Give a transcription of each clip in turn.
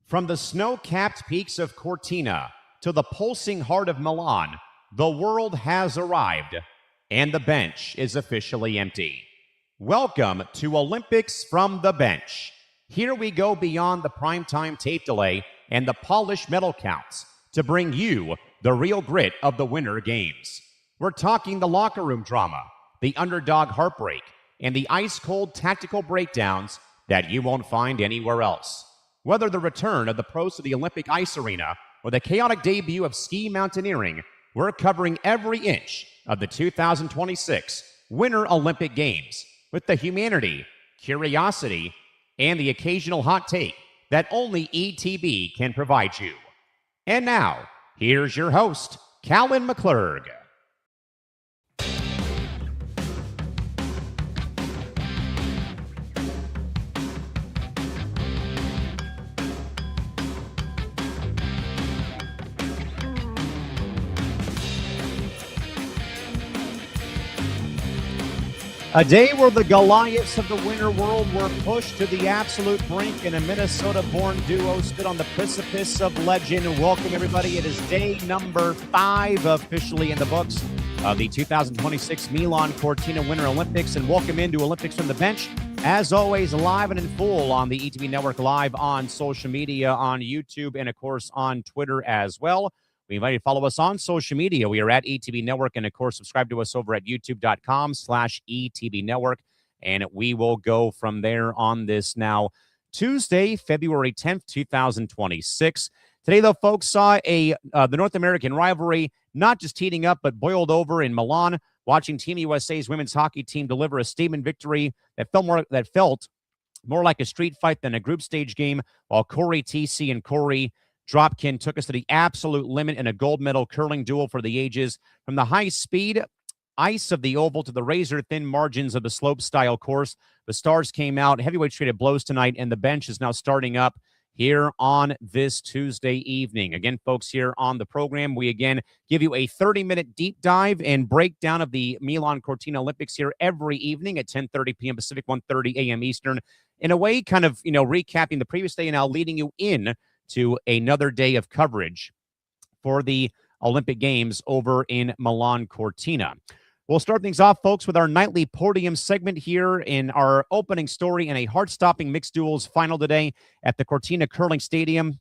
From the snow-capped peaks of Cortina to the pulsing heart of Milan, the world has arrived, and the bench is officially empty. Welcome to Olympics from the Bench. Here we go beyond the primetime tape delay and the polished medal counts to bring you the real grit of the Winter Games. We're talking the locker room drama, the underdog heartbreak, and the ice-cold tactical breakdowns that you won't find anywhere else. Whether the return of the pros to the Olympic ice arena or the chaotic debut of ski mountaineering, we're covering every inch of the 2026 Winter Olympic Games with the humanity, curiosity, and the occasional hot take that only ETB can provide you. And now, here's your host, Callan McClurg. A day where the Goliaths of the winter world were pushed to the absolute brink and a Minnesota-born duo stood on the precipice of legend. Welcome, everybody. It is day number 5 officially in the books of the 2026 Milan-Cortina Winter Olympics. And welcome into Olympics from the Bench. As always, live and in full on the ETB Network, live on social media, on YouTube, and, of course, on Twitter as well. We invite you to follow us on social media. We are at ETB Network, and, of course, subscribe to us over at youtube.com/ETB Network, and we will go from there on this now Tuesday, February 10th, 2026. Today, though, folks, saw the North American rivalry not just heating up, but boiled over in Milan, watching Team USA's women's hockey team deliver a statement victory that felt more like a street fight than a group stage game, while Corey TC and Corey Dropkin took us to the absolute limit in a gold medal curling duel for the ages. From the high-speed ice of the oval to the razor-thin margins of the slope-style course, the stars came out. Heavyweight traded blows tonight, and the bench is now starting up here on this Tuesday evening. Again, folks, here on the program, we again give you a 30-minute deep dive and breakdown of the Milan-Cortina Olympics here every evening at 10:30 p.m. Pacific, 1:30 a.m. Eastern. In a way, kind of, recapping the previous day and now leading you in to another day of coverage for the Olympic Games over in Milan-Cortina. We'll start things off, folks, with our Nightly Podium segment here in our opening story in a heart-stopping mixed duels final today at the Cortina Curling Stadium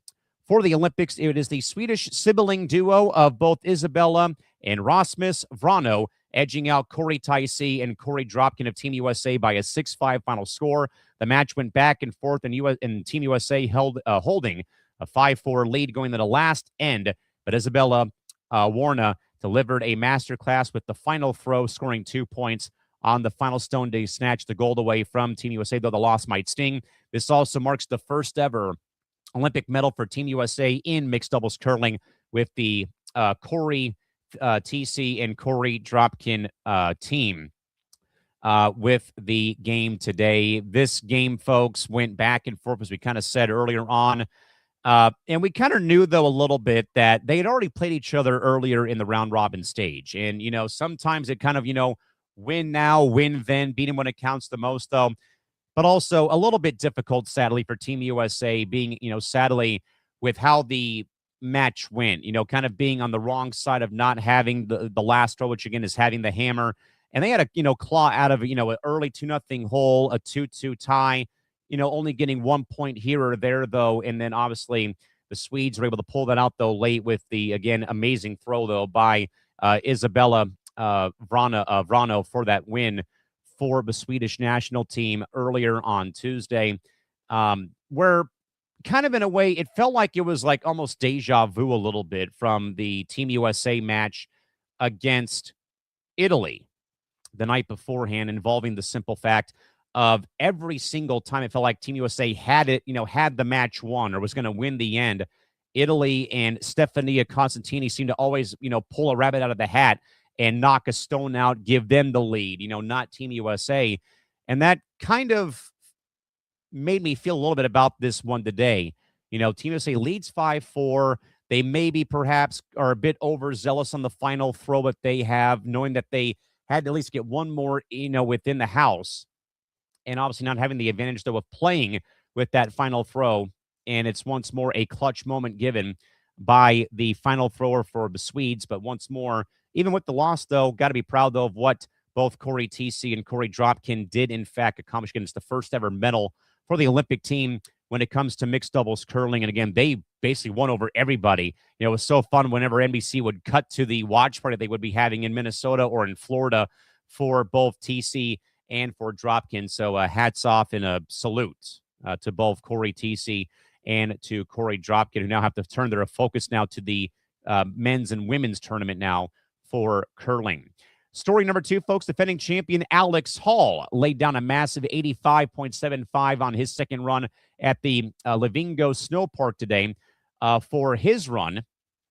for the Olympics. It is the Swedish sibling duo of both Isabella and Rasmus Vrano edging out Corey Ticey and Corey Dropkin of Team USA by a 6-5 final score. The match went back and forth, and Team USA holding a 5-4 lead going to the last end, but Isabella Warna delivered a masterclass with the final throw, scoring 2 points on the final stone to snatch the gold away from Team USA, though the loss might sting. This also marks the first ever Olympic medal for Team USA in mixed doubles curling with the Corey TC and Corey Dropkin team with the game today. This game, folks, went back and forth, as we kind of said earlier on. And we kind of knew, though, a little bit that they had already played each other earlier in the round-robin stage. And, sometimes it kind of, win now, win then, beat him when it counts the most, though. But also a little bit difficult, sadly, for Team USA being, sadly, with how the match went, kind of being on the wrong side of not having the last throw, which, again, is having the hammer. And they had a, claw out of, an early 2-0 hole, a 2-2 tie. Only getting 1 point here or there, though. And then, obviously, the Swedes were able to pull that out, though, late with the, again, amazing throw, though, by Isabella Vrano for that win for the Swedish national team earlier on Tuesday, where kind of in a way, it felt like it was like almost deja vu a little bit from the Team USA match against Italy the night beforehand, involving the simple fact of every single time it felt like Team USA had it, had the match won or was going to win the end, Italy and Stefania Constantini seemed to always, pull a rabbit out of the hat and knock a stone out, give them the lead, not Team USA. And that kind of made me feel a little bit about this one today. Team USA leads 5-4. They maybe perhaps are a bit overzealous on the final throw that they have, knowing that they had to at least get one more, within the house. And obviously not having the advantage, though, of playing with that final throw and it's once more a clutch moment given by the final thrower for the Swedes. But once more, even with the loss, though, got to be proud, though, of what both Corey Teesey and Corey Dropkin did, in fact, accomplish. Again, it's the first ever medal for the Olympic team when it comes to mixed doubles curling. And again, they basically won over everybody. It was so fun whenever NBC would cut to the watch party they would be having in Minnesota or in Florida for both Teesey and for Dropkin. So hats off and a salute to both Corey Teesey and to Corey Dropkin, who now have to turn their focus now to the men's and women's tournament now for curling. Story number 2, folks, defending champion Alex Hall laid down a massive 85.75 on his second run at the Levingo Snow Park today for his run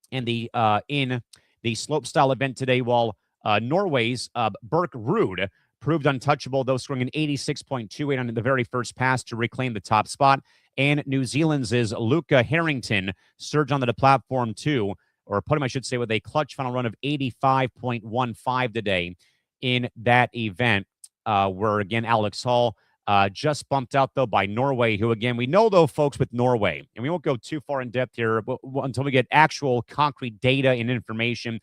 in the slopestyle event today, while Norway's Birk Ruud proved untouchable, though scoring an 86.28 on the very first pass to reclaim the top spot. And New Zealand's Luca Harrington surged onto the platform too, or podium, I should say, with a clutch final run of 85.15 today in that event, where, again, Alex Hall just bumped out, though, by Norway, who, again, we know, though, folks, with Norway, and we won't go too far in depth here until we get actual concrete data and information.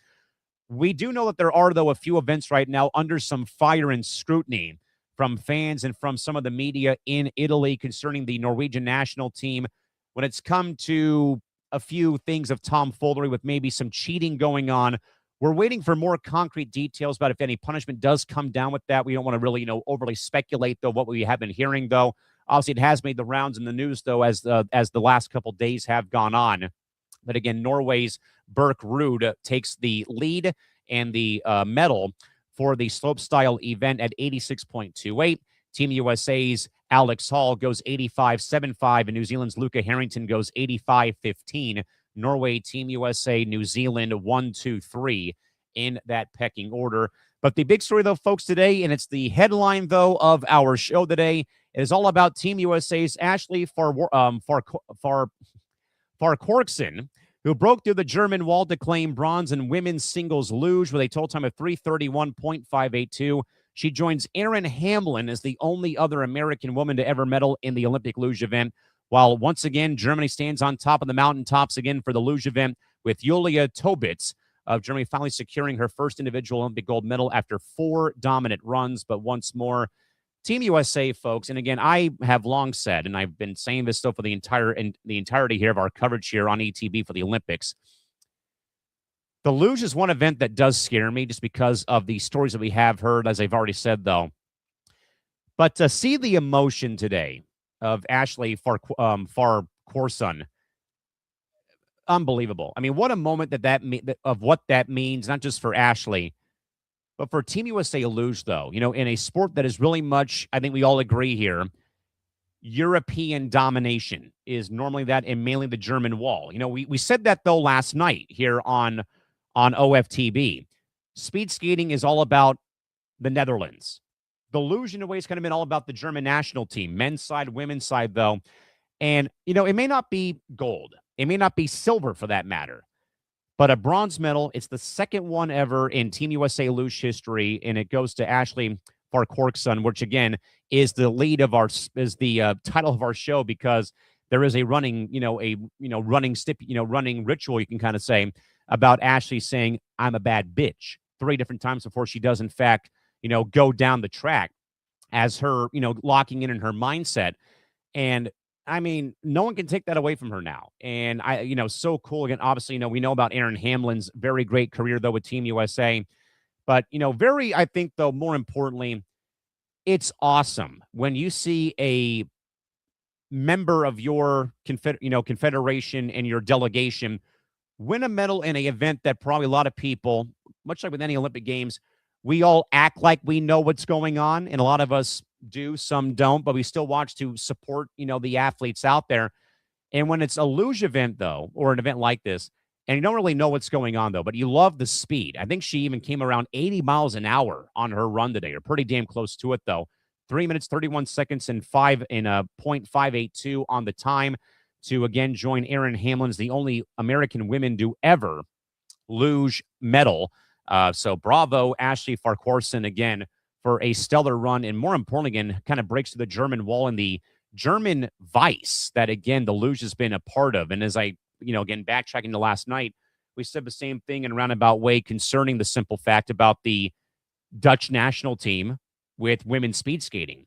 We do know that there are, though, a few events right now under some fire and scrutiny from fans and from some of the media in Italy concerning the Norwegian national team when it's come to a few things of tomfoolery with maybe some cheating going on. We're waiting for more concrete details about if any punishment does come down with that. We don't want to really, overly speculate, though, what we have been hearing, though. Obviously, it has made the rounds in the news, though, as the last couple days have gone on. But again, Norway's Birk Ruud takes the lead and the medal for the slopestyle event at 86.28. Team USA's Alex Hall goes 85.75, and New Zealand's Luca Harrington goes 85.15. Norway, Team USA, New Zealand 1, 2, 3 in that pecking order. But the big story, though, folks, today, and it's the headline, though, of our show today, is all about Team USA's Ashley Farquharson, who broke through the German wall to claim bronze in women's singles luge with a total time of 3:31.582. She joins Erin Hamlin as the only other American woman to ever medal in the Olympic luge event, while once again, Germany stands on top of the mountaintops again for the luge event, with Julia Tobitz of Germany finally securing her first individual Olympic gold medal after 4 dominant runs. But once more, Team USA, folks, and again, I have long said, and I've been saying this stuff for the entirety here of our coverage here on ETB for the Olympics. The luge is one event that does scare me just because of the stories that we have heard, as I've already said, though. But to see the emotion today of Ashley Farquharson, unbelievable. I mean, what a moment of what that means, not just for Ashley, but for Team USA luge, though. In a sport that is really much, I think we all agree here, European domination is normally that, and mainly the German wall. We said that, though, last night here on OFTB. Speed skating is all about the Netherlands. The luge, in a way, has kind of been all about the German national team, men's side, women's side, though. And, it may not be gold. It may not be silver, for that matter. But a bronze medal, it's the second one ever in Team USA luge history, and it goes to Ashley Farquharson, which, again, is the title of our show, because there is a running ritual, you can kind of say, about Ashley saying, "I'm a bad bitch," 3 different times before she does, in fact, go down the track, as her, locking in her mindset. And I mean, no one can take that away from her now. And so cool. Again, obviously, we know about Erin Hamlin's very great career, though, with Team USA. But, I think, though, more importantly, it's awesome when you see a member of your confederation and your delegation win a medal in an event that probably a lot of people, much like with any Olympic Games, we all act like we know what's going on, and a lot of us do, some don't, but we still watch to support, the athletes out there. And when it's a luge event, though, or an event like this, and you don't really know what's going on, though, but you love the speed. I think she even came around 80 miles an hour on her run today, or pretty damn close to it, though. 3 minutes, 31 seconds, and 0.582 on the time to, again, join Erin Hamlin's the only American women to ever luge medal. So bravo, Ashley Farquharson, again, for a stellar run, and more importantly, again, kind of breaks through the German wall in the German vice that, again, the luge has been a part of. And as I, again, backtracking to last night, we said the same thing in a roundabout way concerning the simple fact about the Dutch national team with women's speed skating.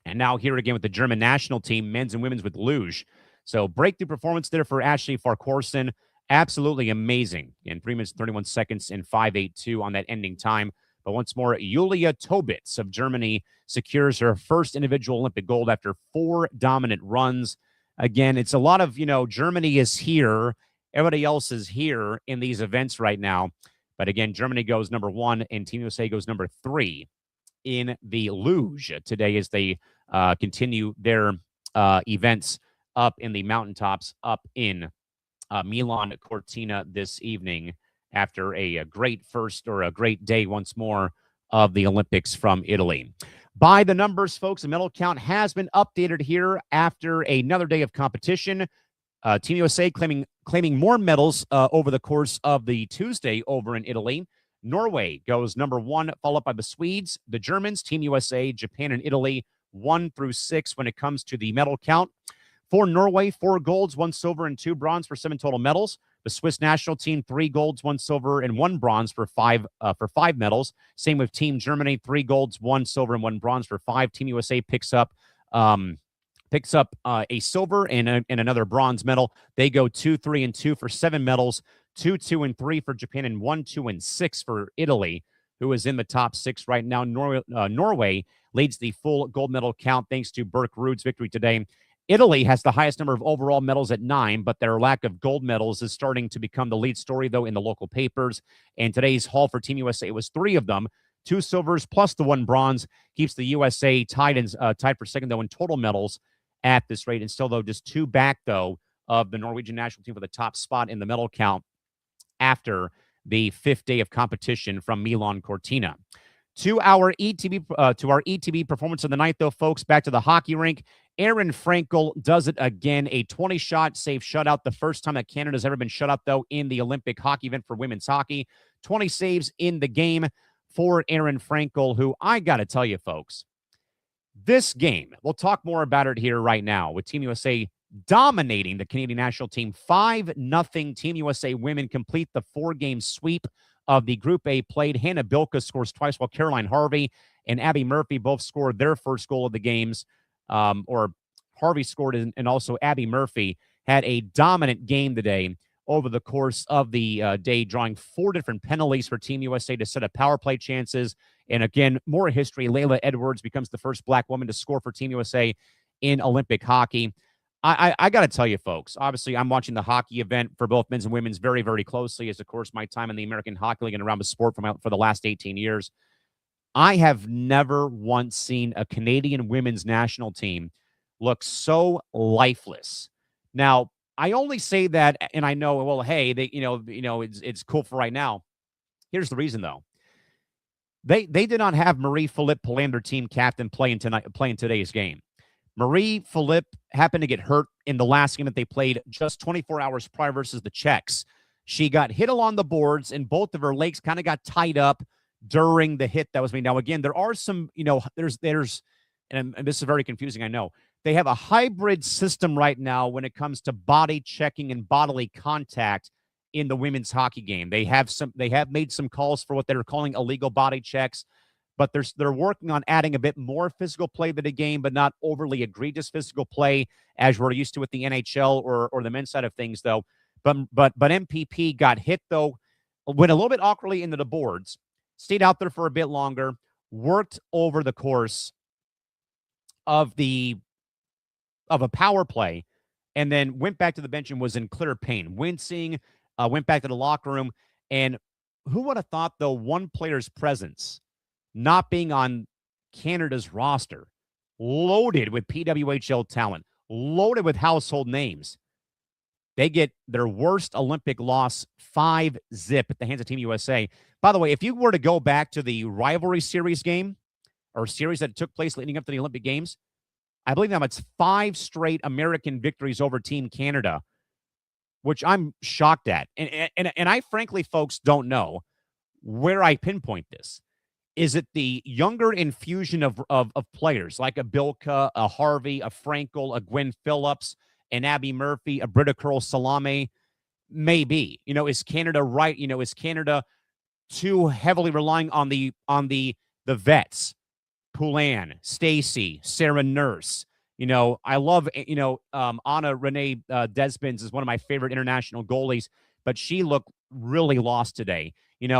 And now here again with the German national team, men's and women's with luge. So breakthrough performance there for Ashley Farquharson. Absolutely amazing. In 3 minutes, 31 seconds and 5:82 on that ending time. But once more, Julia Tobitz of Germany secures her first individual Olympic gold after 4 dominant runs. Again, it's a lot of, Germany is here. Everybody else is here in these events right now. But again, Germany goes number 1 and Team USA goes number 3 in the luge today as they continue their events up in the mountaintops up in Milan-Cortina this evening after a great first or a great day once more of the Olympics from Italy. By the numbers, folks, the medal count has been updated here after another day of competition. Team USA claiming more medals over the course of the Tuesday over in Italy. Norway goes number 1, followed by the Swedes, the Germans, Team USA, Japan, and Italy, 1 through 6 when it comes to the medal count. For Norway, 4 golds, 1 silver, and 2 bronze for 7 total medals. The Swiss national team, 3 golds, 1 silver, and 1 bronze for 5 medals. Same with Team Germany, 3 golds, 1 silver, and 1 bronze for 5. Team USA picks up a silver and another bronze medal. They go 2, 3, and 2 for 7 medals. 2, 2, and 3 for Japan, and 1, 2, and 6 for Italy, who is in the top 6 right now. Norway leads the full gold medal count thanks to Burke Ruud's victory today. Italy has the highest number of overall medals at 9, but their lack of gold medals is starting to become the lead story, though, in the local papers. And today's haul for Team USA was 3 of them, 2 silvers plus the 1 bronze, keeps the USA tied for second, though, in total medals at this rate. And still, though, just 2 back, though, of the Norwegian national team for the top spot in the medal count after the 5th day of competition from Milan-Cortina. To our ETB performance of the night, though, folks, back to the hockey rink. Aaron Frankel does it again, a 20-shot save shutout, the first time that Canada's ever been shut out, though, in the Olympic hockey event for women's hockey. 20 saves in the game for Aaron Frankel, who I got to tell you, folks, this game, we'll talk more about it here right now with Team USA dominating the Canadian national team. 5-0 Team USA women complete the 4-game sweep of the Group A played. Hannah Bilka scores twice, while Caroline Harvey and Abby Murphy both scored their first goal of the games. Or Harvey scored, and also Abby Murphy had a dominant game today over the course of the day, drawing 4 different penalties for Team USA to set up power play chances. And again, more history. Layla Edwards becomes the first Black woman to score for Team USA in Olympic hockey. I got to tell you, folks, obviously I'm watching the hockey event for both men's and women's very, very closely, as, of course, my time in the American Hockey League and around the sport for the last 18 years. I have never once seen a Canadian women's national team look so lifeless. Now, I only say that, and I know, well, hey, it's cool for right now. Here's the reason, though. They did not have Marie-Philippe Palander, team captain, playing today's game. Marie-Philippe happened to get hurt in the last game that they played just 24 hours prior versus the Czechs. She got hit along the boards, and both of her legs kind of got tied up during the hit that was made. Now, again, there are some, there's, and this is very confusing, I know. They have a hybrid system right now when it comes to body checking and bodily contact in the women's hockey game. They have made some calls for what they're calling illegal body checks, but they're working on adding a bit more physical play to the game, but not overly egregious physical play as we're used to with the NHL or the men's side of things, though. But MPP got hit, though, went a little bit awkwardly into the boards, stayed out there for a bit longer, worked over the course of a power play, and then went back to the bench and was in clear pain, wincing, went back to the locker room. And who would have thought, though, one player's presence not being on Canada's roster, loaded with PWHL talent, loaded with household names, they get their worst Olympic loss 5-0 at the hands of Team USA. By the way, if you were to go back to the rivalry series game or series that took place leading up to the Olympic Games, I believe now it's 5 straight American victories over Team Canada, which I'm shocked at. And I frankly, folks, don't know where I pinpoint this. Is it the younger infusion of players like a Bilka, a Harvey, a Frankel, a Gwen Phillips, an Abby Murphy, a Britta Curl Salame? Maybe. Is Canada right? Is Canada too heavily relying on the vets? Poulin, Stacy, Sarah Nurse. I love, Anna Renee Desbins is one of my favorite international goalies, but she looked really lost today.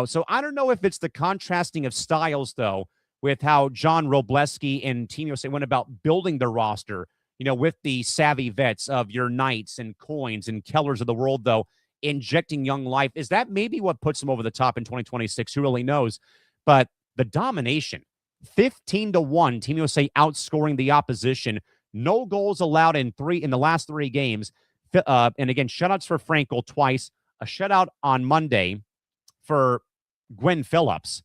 So I don't know if it's the contrasting of styles, though, with how John Robleski and Team USA went about building their roster, with the savvy vets of your Knights and Coins and Kellers of the world, though, injecting young life. Is that maybe what puts them over the top in 2026? Who really knows? But the domination, 15-1, Team USA outscoring the opposition. No goals allowed in the last 3 games. And again, shutouts for Frankel twice, a shutout on Monday for Gwen Phillips.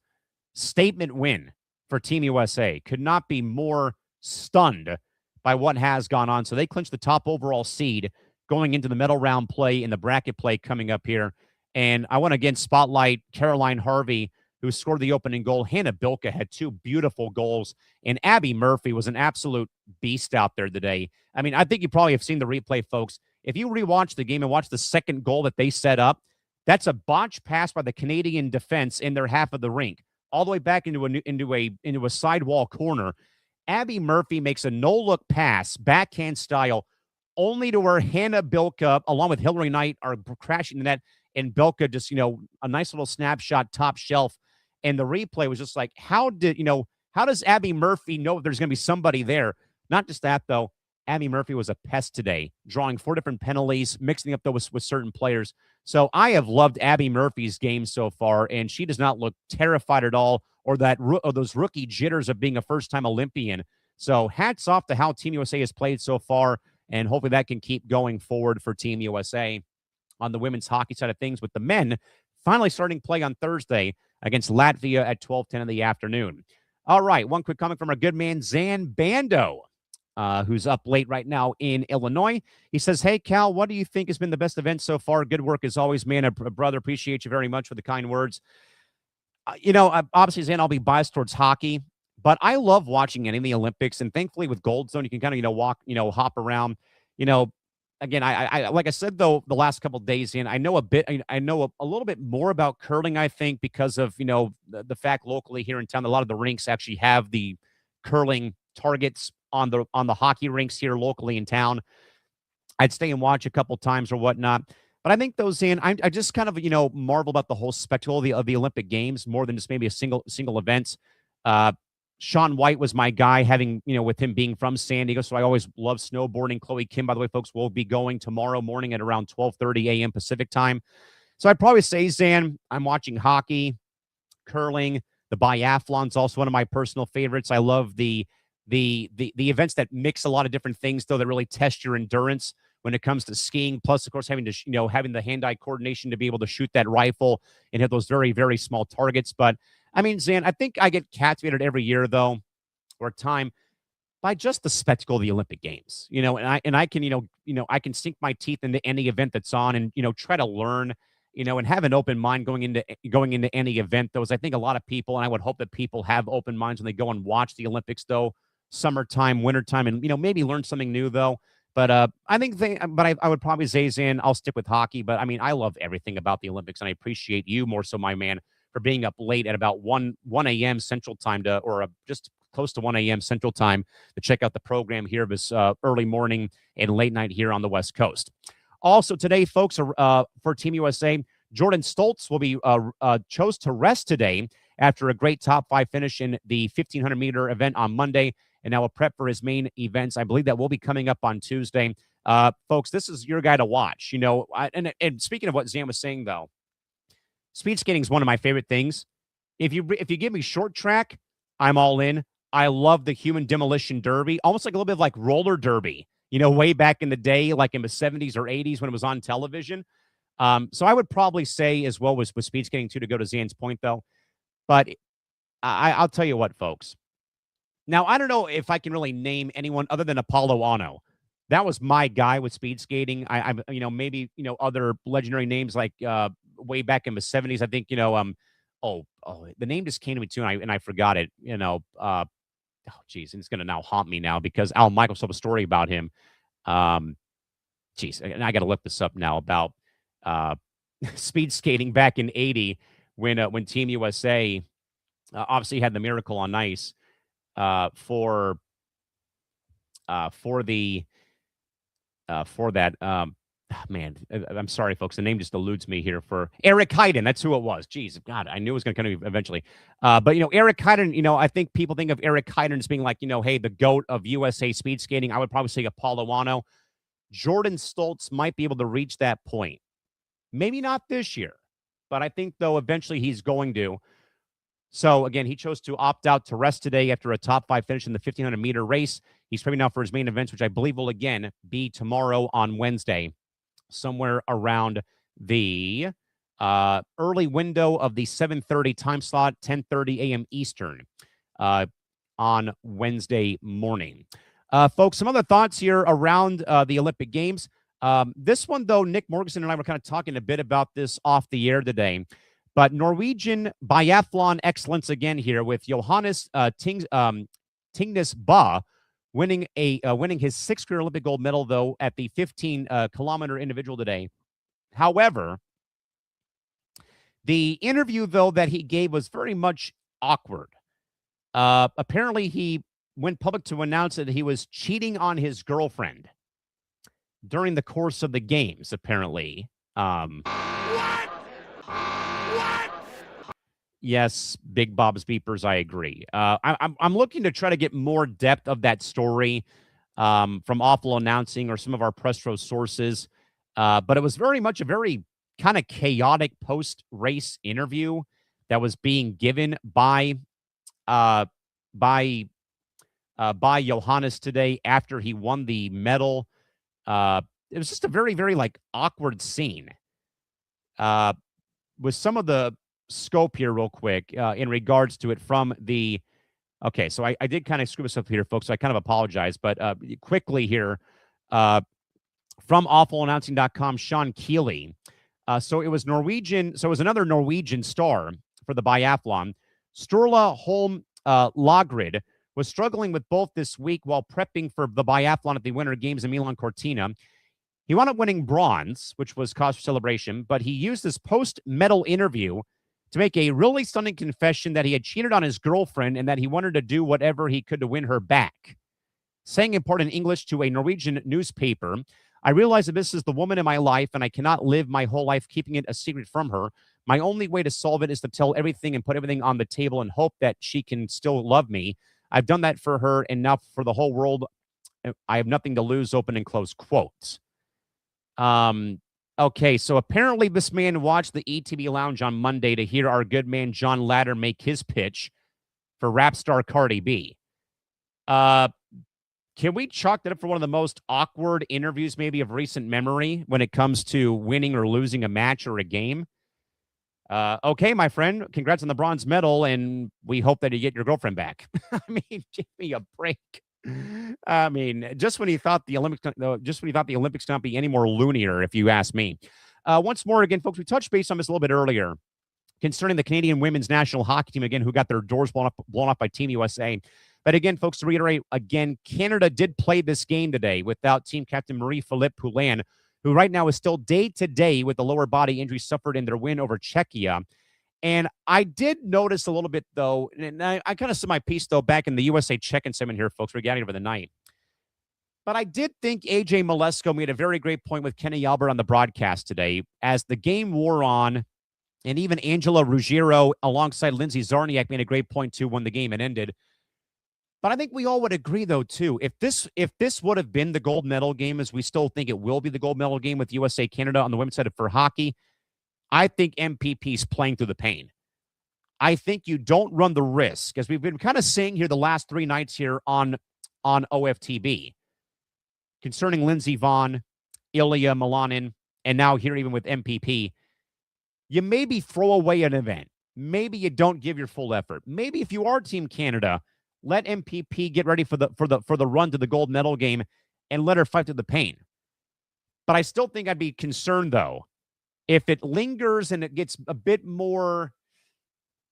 Statement win for Team USA. Could not be more stunned by what has gone on. So they clinched the top overall seed going into the medal round play and the bracket play coming up here. And I want to again spotlight Caroline Harvey, who scored the opening goal. Hannah Bilka had 2 beautiful goals, and Abby Murphy was an absolute beast out there today. I mean, I think you probably have seen the replay, folks. If you rewatch the game and watch the second goal that they set up, that's a botch pass by the Canadian defense in their half of the rink, all the way back into a sidewall corner. Abby Murphy makes a no-look pass, backhand style, only to where Hannah Bilka, along with Hillary Knight, are crashing the net, and Bilka just, a nice little snapshot, top shelf. And the replay was just like, how does Abby Murphy know there's going to be somebody there? Not just that, though. Abby Murphy was a pest today, drawing 4 different penalties, mixing up those with certain players. So I have loved Abby Murphy's game so far, and she does not look terrified at all, or those rookie jitters of being a first-time Olympian. So hats off to how Team USA has played so far, and hopefully that can keep going forward for Team USA on the women's hockey side of things, with the men finally starting play on Thursday against Latvia at 12:10 in the afternoon. All right, one quick comment from our good man, Zan Bando, who's up late right now in Illinois. He says, hey, Cal, what do you think has been the best event so far? Good work as always, man. Brother, appreciate you very much for the kind words. Obviously, Zan, I'll be biased towards hockey, but I love watching any of the Olympics, and thankfully with Gold Zone, you can kind of, walk, hop around, Again, I like I said, though, the last couple of days in, I know a little bit more about curling, I think, because of, the fact locally here in town, a lot of the rinks actually have the curling targets on the hockey rinks here locally in town. I'd stay and watch a couple times or whatnot. But I think those I just kind of, marvel about the whole spectacle of the Olympic Games more than just maybe a single event. Sean White was my guy, having, with him being from San Diego. So I always love snowboarding. Chloe Kim, by the way, folks, will be going tomorrow morning at around 12:30 a.m. Pacific time. So I'd probably say, Zan, I'm watching hockey, curling. The biathlon's also one of my personal favorites. I love the events that mix a lot of different things, though, that really test your endurance when it comes to skiing. Plus, of course, having the hand-eye coordination to be able to shoot that rifle and hit those very, very small targets. But I mean, Zan, I think I get captivated every year, though, or time, by just the spectacle of the Olympic Games. And I can, I can sink my teeth into any event that's on, and try to learn, and have an open mind going into any event. Though, as I think a lot of people, and I would hope that people have open minds when they go and watch the Olympics, though, summertime, wintertime, and maybe learn something new, though. But I would probably say, Zan, I'll stick with hockey. But I mean, I love everything about the Olympics, and I appreciate you more so, my man, for being up late at about 1 a.m. Central Time just close to 1 a.m. Central Time to check out the program here this early morning and late night here on the West Coast. Also today, folks, for Team USA, Jordan Stoltz will be chose to rest today after a great top 5 finish in the 1,500-meter event on Monday, and now will prep for his main events. I believe that will be coming up on Tuesday. Folks, this is your guy to watch. And speaking of what Zan was saying, though, speed skating is one of my favorite things. If you give me short track, I'm all in. I love the human demolition derby, almost like a little bit of like roller derby, way back in the day, like in the 70s or 80s when it was on television. So I would probably say as well with speed skating too, to go to Zan's point, though. But I'll tell you what, folks. Now, I don't know if I can really name anyone other than Apollo Ano. That was my guy with speed skating. I maybe, other legendary names like way back in the 70s. I think, the name just came to me too, and I forgot it. Geez, and it's going to now haunt me now because Al Michaels told a story about him. Geez, and I got to look this up now about uh, speed skating back in '80 when Team USA obviously had the Miracle on Ice for the for that. Man, I'm sorry, folks. The name just eludes me here. For Eric Heiden, that's who it was. Jeez, God, I knew it was going to come eventually. But Eric Heiden. I think people think of Eric Heiden as being like, hey, the GOAT of USA speed skating. I would probably say Apollo Wano. Jordan Stoltz might be able to reach that point. Maybe not this year, but I think though eventually he's going to. So again, he chose to opt out to rest today after a top 5 finish in the 1,500-meter race. He's prepping now for his main events, which I believe will again be tomorrow on Wednesday, somewhere around the early window of the 7:30 time slot, 10:30 a.m. Eastern on Wednesday morning. Folks, some other thoughts here around the Olympic Games. This one, though, Nick Morgensen and I were kind of talking a bit about this off the air today. But Norwegian biathlon excellence again here with Johannes Tingnes Ba winning his 6th career Olympic gold medal, though, at the 15-kilometer individual today. However, the interview, though, that he gave was very much awkward. Apparently, he went public to announce that he was cheating on his girlfriend during the course of the games, apparently. What? Yes, Big Bob's Beepers, I agree. I'm looking to try to get more depth of that story from Awful Announcing or some of our press row sources. But it was very much a very kind of chaotic post-race interview that was being given by Johannes today after he won the medal. It was just a very, very awkward scene. With some of the scope here real quick in regards to it from the okay, so I did kind of screw this up here, folks, so I kind of apologize, but quickly here from awfulannouncing.com, Sean Keeley. So it was another Norwegian star for the biathlon. Sturla Holm Lagrid was struggling with both this week while prepping for the biathlon at the Winter Games in Milan-Cortina. He wound up winning bronze, which was cause for celebration, but he used this post-medal interview to make a really stunning confession that he had cheated on his girlfriend and that he wanted to do whatever he could to win her back. Saying in part in English to a Norwegian newspaper, I realize that this is the woman in my life and I cannot live my whole life keeping it a secret from her. My only way to solve it is to tell everything and put everything on the table and hope that she can still love me. I've done that for her and now for the whole world. I have nothing to lose, open and close quotes. Okay, so apparently this man watched the ETB Lounge on Monday to hear our good man John Ladder make his pitch for rap star Cardi B. Can we chalk that up for one of the most awkward interviews maybe of recent memory when it comes to winning or losing a match or a game? Okay, my friend, congrats on the bronze medal, and we hope that you get your girlfriend back. I mean, give me a break. I mean, just when he thought the Olympics not be any more loonier, if you ask me. Once more, again, folks, we touched base on this a little bit earlier concerning the Canadian women's national hockey team, again, who got their doors blown up by Team USA. But again, folks, to reiterate, again, Canada did play this game today without team captain Marie-Philippe Poulin, who right now is still day-to-day with the lower body injury suffered in their win over Czechia. And I did notice a little bit, though, and I kind of said my piece, though, back in the USA check-in segment here, folks. We're getting over the night. But I did think A.J. Malesko made a very great point with Kenny Albert on the broadcast today as the game wore on, and even Angela Ruggiero alongside Lindsay Zarniak made a great point, too, when the game had ended. But I think we all would agree, though, too, if this would have been the gold medal game, as we still think it will be the gold medal game with USA-Canada on the women's side for hockey, I think MPP's playing through the pain. I think you don't run the risk, as we've been kind of saying here the last 3 nights here on OFTB, concerning Lindsey Vonn, Ilya Milanin, and now here even with MPP. You maybe throw away an event. Maybe you don't give your full effort. Maybe if you are Team Canada, let MPP get ready for the run to the gold medal game and let her fight through the pain. But I still think I'd be concerned, though, if it lingers and it gets a bit more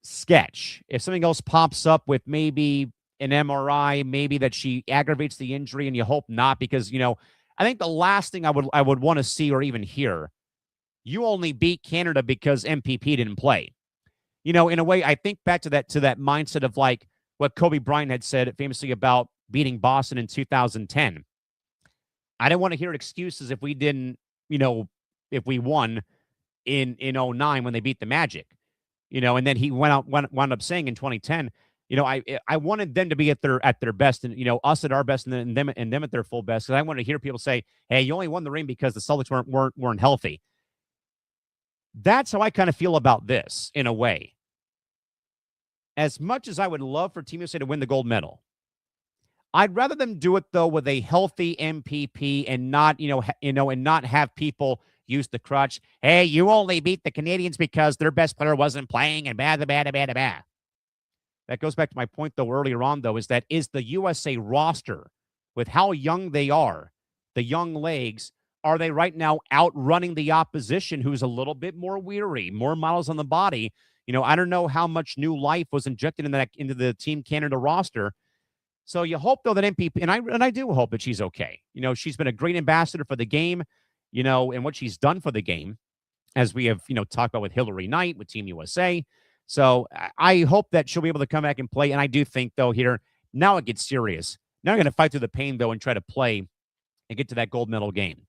sketch. If something else pops up with maybe an MRI, maybe that she aggravates the injury, and you hope not, because, I think the last thing I would want to see or even hear, you only beat Canada because MPP didn't play. In a way, I think back to that mindset of like what Kobe Bryant had said famously about beating Boston in 2010. I didn't want to hear excuses if we didn't, if we won in 09 when they beat the Magic. And then he wound up saying in 2010, I wanted them to be at their best, and us at our best, and them at their full best. Because I wanted to hear people say, "Hey, you only won the ring because the Celtics weren't healthy." That's how I kind of feel about this in a way. As much as I would love for Team USA to win the gold medal, I'd rather them do it though with a healthy MPP and not, and not have people use the crutch. Hey, you only beat the Canadians because their best player wasn't playing, and bad. That goes back to my point though earlier on though, is the USA roster, with how young they are, the young legs, are they right now outrunning the opposition who's a little bit more weary, more miles on the body? I don't know how much new life was injected into the Team Canada roster. So you hope though that MPP, and I do hope that she's okay. She's been a great ambassador for the game, and what she's done for the game, as we have, talked about with Hillary Knight, with Team USA. So I hope that she'll be able to come back and play. And I do think though here, now it gets serious. Now I'm going to fight through the pain though and try to play and get to that gold medal game.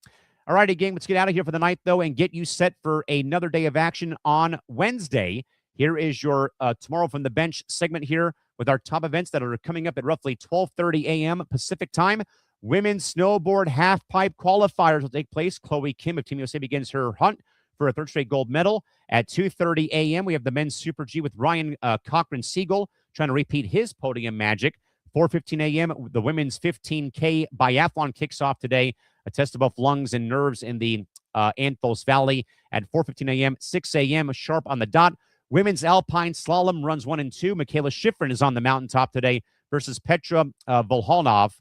All righty, gang, let's get out of here for the night though and get you set for another day of action on Wednesday. Here is your Tomorrow from the Bench segment here with our top events that are coming up at roughly 12:30 a.m. Pacific time. Women's snowboard half-pipe qualifiers will take place. Chloe Kim of Team USA begins her hunt for a third straight gold medal. At 2:30 a.m., we have the men's Super G with Ryan Cochran-Siegel trying to repeat his podium magic. 4:15 a.m., the women's 15K biathlon kicks off today. A test of both lungs and nerves in the Anthos Valley at 4:15 a.m. 6 a.m., sharp on the dot. Women's alpine slalom runs 1 and 2. Michaela Schifrin is on the mountaintop today versus Petra Volhanov,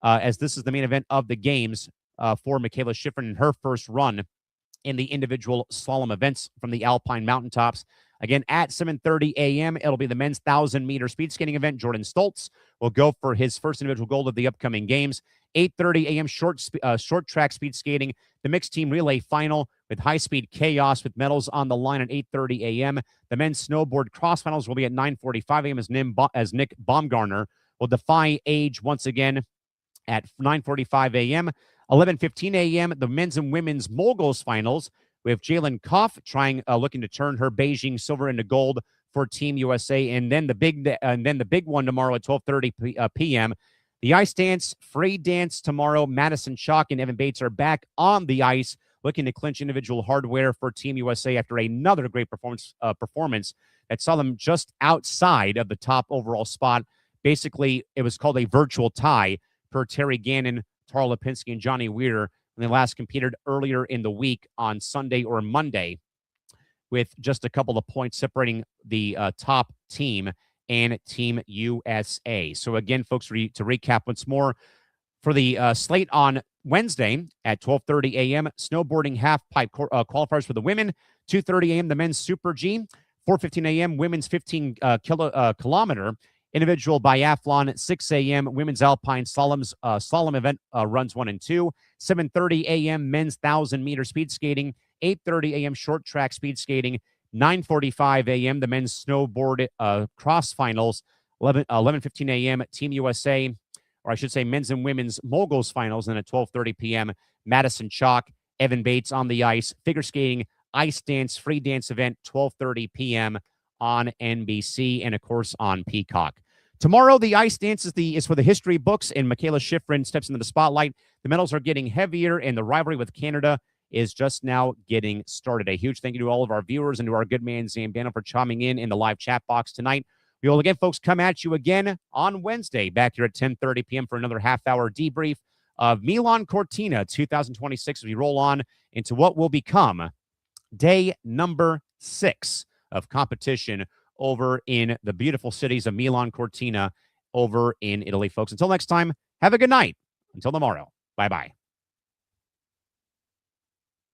as this is the main event of the games for Michaela Schifrin in her first run in the individual slalom events from the alpine mountaintops. Again, at 7:30 a.m., it'll be the men's 1,000-meter speed skating event. Jordan Stoltz will go for his first individual gold of the upcoming games. 8:30 a.m. short track speed skating, the mixed team relay final with high-speed chaos with medals on the line at 8:30 a.m. The men's snowboard cross finals will be at 9:45 a.m. as Nick Baumgartner will defy age once again at 9:45 a.m. 11:15 a.m. the men's and women's moguls finals with Jalen Koff looking to turn her Beijing silver into gold for Team USA, and then the big one tomorrow at 12:30 p.m. The ice dance, free dance tomorrow. Madison Chalk and Evan Bates are back on the ice, looking to clinch individual hardware for Team USA after another great performance that saw them just outside of the top overall spot. Basically, it was called a virtual tie per Terry Gannon, Tara Lipinski, and Johnny Weir when they last competed earlier in the week on Sunday or Monday, with just a couple of points separating the top team and Team USA. So again, folks, to recap once more, for the slate on Wednesday at 12:30 a.m., snowboarding half-pipe qualifiers for the women. 2:30 a.m., the men's Super G. 4:15 a.m., women's 15-kilometer individual biathlon. 6 a.m., women's alpine slalom event runs 1 and 2. 7:30 a.m., men's 1,000-meter speed skating. 8:30 a.m., short track speed skating. 9:45 a.m., the men's snowboard cross finals. 11:15 a.m., Team USA, or I should say men's and women's moguls finals. And at 12:30 p.m., Madison Chalk, Evan Bates on the ice. Figure skating, ice dance, free dance event, 12:30 p.m. on NBC and, of course, on Peacock. Tomorrow, the ice dance is for the history books, and Michaela Schifrin steps into the spotlight. The medals are getting heavier, and the rivalry with Canada is just now getting started. A huge thank you to all of our viewers and to our good man, Zambano, for chiming in the live chat box tonight. We will again, folks, come at you again on Wednesday, back here at 10:30 p.m. for another half-hour debrief of Milan-Cortina 2026 as we roll on into what will become day number 6 of competition over in the beautiful cities of Milan-Cortina over in Italy, folks. Until next time, have a good night. Until tomorrow, bye-bye.